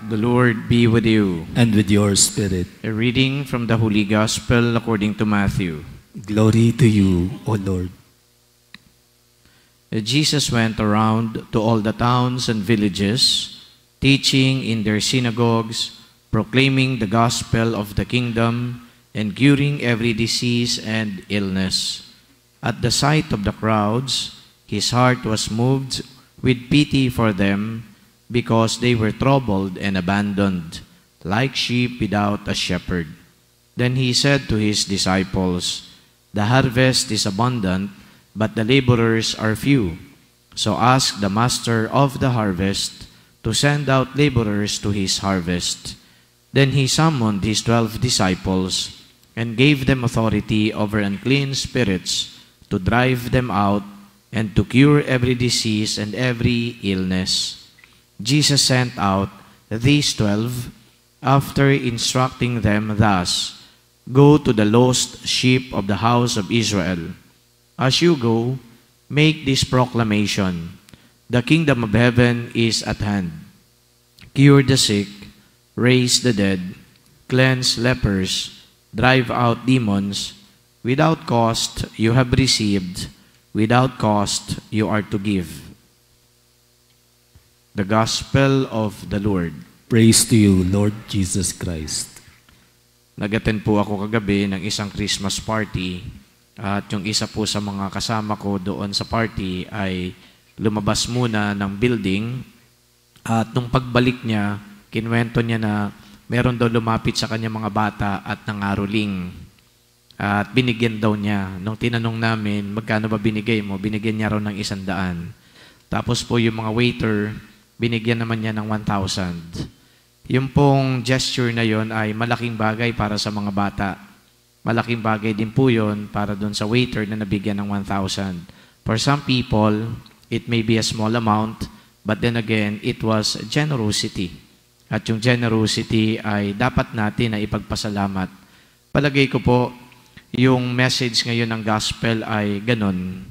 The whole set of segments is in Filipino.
The Lord be with you. And with your spirit. A reading from the Holy Gospel according to Matthew. Glory to you, O Lord. Jesus went around to all the towns and villages, teaching in their synagogues, proclaiming the gospel of the kingdom, and curing every disease and illness. At the sight of the crowds, his heart was moved with pity for them, because they were troubled and abandoned, like sheep without a shepherd. Then he said to his disciples, "The harvest is abundant, but the laborers are few. So ask the master of the harvest to send out laborers to his harvest." Then he summoned his 12 disciples and gave them authority over unclean spirits to drive them out and to cure every disease and every illness. Jesus sent out these 12 after instructing them thus, "Go to the lost sheep of the house of Israel. As you go, make this proclamation: the kingdom of heaven is at hand. Cure the sick, raise the dead, cleanse lepers, drive out demons. Without cost you have received, without cost you are to give." The Gospel of the Lord. Praise to you, Lord Jesus Christ. Nag-attend po ako kagabi ng isang Christmas party, at yung isa po sa mga kasama ko doon sa party ay lumabas muna ng building, at nung pagbalik niya, kinwento niya na meron daw lumapit sa kanya mga bata at nangaroling. At binigyan daw niya. Nung tinanong namin, "Magkano ba binigay mo?" Binigyan niya raw ng 100. Tapos po yung mga waiter, binigyan naman niya ng 1,000. Yung pong gesture na yon ay malaking bagay para sa mga bata. Malaking bagay din po yon para doon sa waiter na nabigyan ng 1,000. For some people, it may be a small amount, but then again, it was generosity. At yung generosity ay dapat natin na ipagpasalamat. Palagay ko po, yung message ngayon ng gospel ay ganun.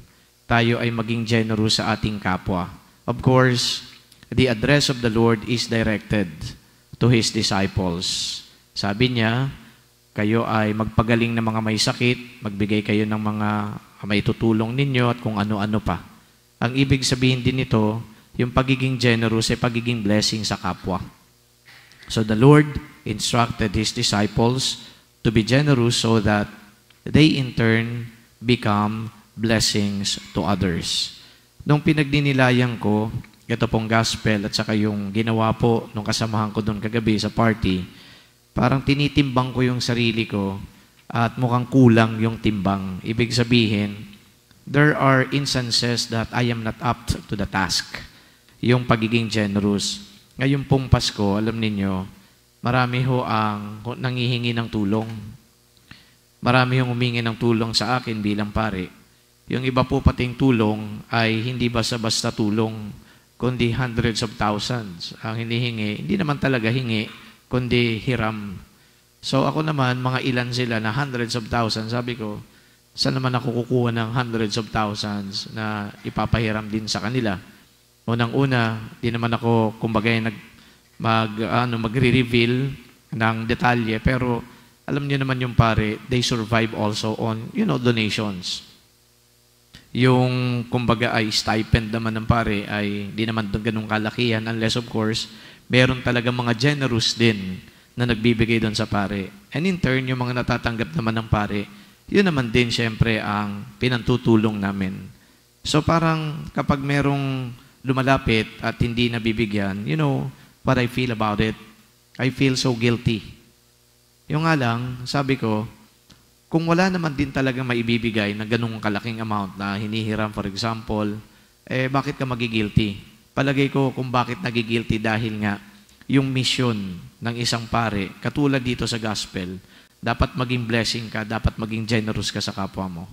Tayo ay maging generous sa ating kapwa. Of course, the address of the Lord is directed to His disciples. Sabi niya, kayo ay magpagaling ng mga may sakit, magbigay kayo ng mga may tutulong ninyo at kung ano-ano pa. Ang ibig sabihin din nito, yung pagiging generous ay pagiging blessing sa kapwa. So the Lord instructed His disciples to be generous so that they in turn become blessings to others. Nung pinagdinilayan ko, ito pong gospel at saka yung ginawa po nung kasamahan ko doon kagabi sa party, parang tinitimbang ko yung sarili ko at mukhang kulang yung timbang. Ibig sabihin, there are instances that I am not up to the task. Yung pagiging generous. Ngayon pong Pasko, alam ninyo, marami ho ang nangihingi ng tulong. Marami yung humingi ng tulong sa akin bilang pare. Yung iba po pating tulong ay hindi basta-basta tulong, kundi hundreds of thousands ang hinihingi. Hindi naman talaga hingi, kundi hiram. So ako naman, mga ilan sila na hundreds of thousands. Sabi ko, saan naman ako kukuha ng hundreds of thousands na ipapahiram din sa kanila? Unang-una, di naman ako, kumbaga, magre-reveal ng detalye. Pero alam niyo naman yung pare, they survive also on, donations. Yung, kumbaga, ay stipend naman ng pare ay di naman ganung kalakihan unless, of course, meron talaga mga generous din na nagbibigay doon sa pare. And in turn, yung mga natatanggap naman ng pare, yun naman din, syempre, ang pinantutulong namin. So, parang kapag merong lumalapit at hindi nabibigyan, you know what I feel about it? I feel so guilty. Yung nga lang, sabi ko, kung wala naman din talaga maibibigay na ganung kalaking amount na hinihiram, for example, bakit ka magigilty? Palagay ko kung bakit nagigilty dahil nga yung mission ng isang pare, katulad dito sa gospel, dapat maging blessing ka, dapat maging generous ka sa kapwa mo.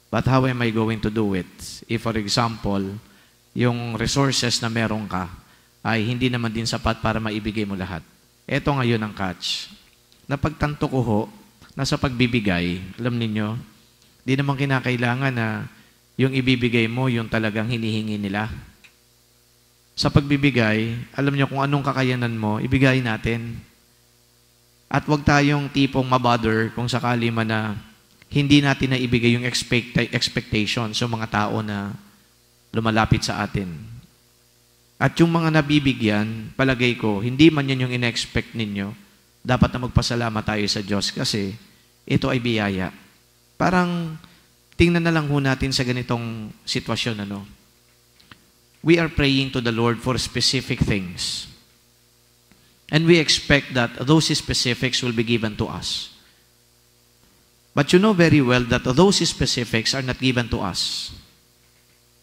But how am I going to do it? If, for example, yung resources na meron ka ay hindi naman din sapat para maibigay mo lahat. Ito ngayon ang catch. Napagtanto ko ho, na sa pagbibigay, alam ninyo, di naman kinakailangan na yung ibibigay mo, yung talagang hinihingi nila. sa pagbibigay, alam niyo kung anong kakayanan mo, ibigay natin. At huwag tayong tipong mabother kung sakali man na hindi natin na ibigay yung expectation sa mga tao na lumalapit sa atin. At yung mga nabibigyan, palagay ko, hindi man yan yung in-expect ninyo, dapat na magpasalamat tayo sa Diyos kasi ito ay biyaya. Parang tingnan na lang ho natin sa ganitong sitwasyon, we are praying to the Lord for specific things. And we expect that those specifics will be given to us. But you know very well that those specifics are not given to us.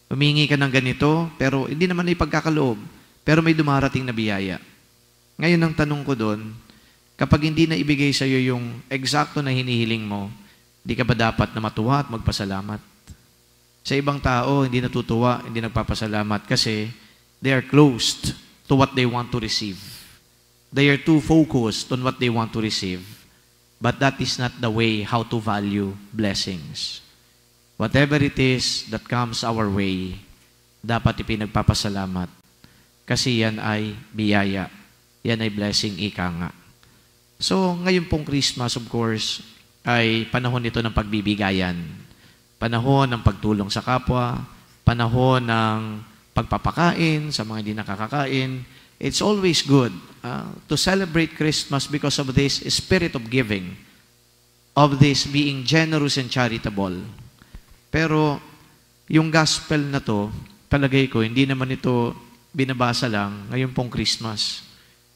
Humingi ka ng ganito, pero hindi naman ay pagkakaloob, pero may dumarating na biyaya. Ngayon ang tanong ko doon, kapag hindi na ibigay sa iyo yung eksakto na hinihiling mo, di ka ba dapat na matuwa at magpasalamat? Sa ibang tao, hindi natutuwa, hindi nagpapasalamat kasi they are closed to what they want to receive. They are too focused on what they want to receive. But that is not the way how to value blessings. Whatever it is that comes our way, dapat ipinagpapasalamat. Kasi yan ay biyaya. Yan ay blessing, ika nga. So, ngayon pong Christmas, of course, ay panahon nito ng pagbibigayan. Panahon ng pagtulong sa kapwa, panahon ng pagpapakain sa mga hindi nakakakain. It's always good to celebrate Christmas because of this spirit of giving, of this being generous and charitable. Pero yung gospel na to, palagay ko, hindi naman ito binabasa lang ngayon pong Christmas.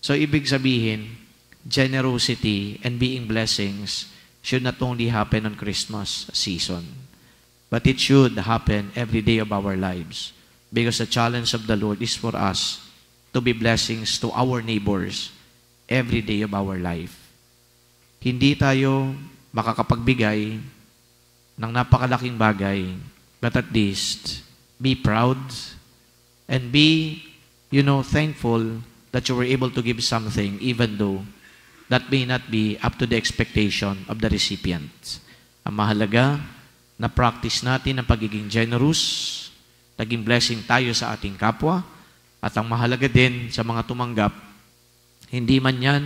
So, ibig sabihin, generosity and being blessings should not only happen on Christmas season, but it should happen every day of our lives. Because the challenge of the Lord is for us to be blessings to our neighbors every day of our life. Hindi tayo makakapagbigay ng napakalaking bagay, but at least be proud and be, thankful that you were able to give something even though that may not be up to the expectation of the recipient. Ang mahalaga, na-practice natin ang pagiging generous, naging blessing tayo sa ating kapwa, at ang mahalaga din sa mga tumanggap, hindi man yan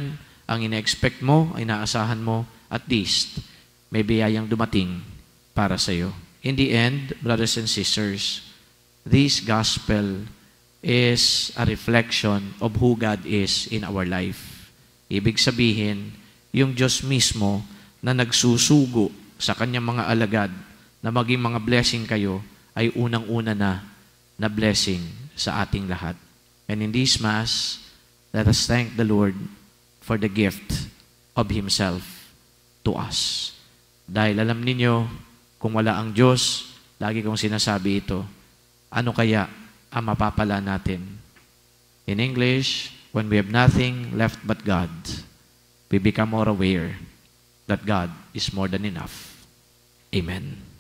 ang ina-expect mo, ay naasahan mo, at least may biyayang dumating para sa iyo. In the end, brothers and sisters, this gospel is a reflection of who God is in our life. Ibig sabihin, yung Diyos mismo na nagsusugo sa kanyang mga alagad na maging mga blessing kayo ay unang-una na blessing sa ating lahat. And in this Mass, let us thank the Lord for the gift of Himself to us. Dahil alam ninyo, kung wala ang Diyos, lagi kong sinasabi ito, ano kaya ang mapapala natin? In English, when we have nothing left but God, we become more aware that God is more than enough. Amen.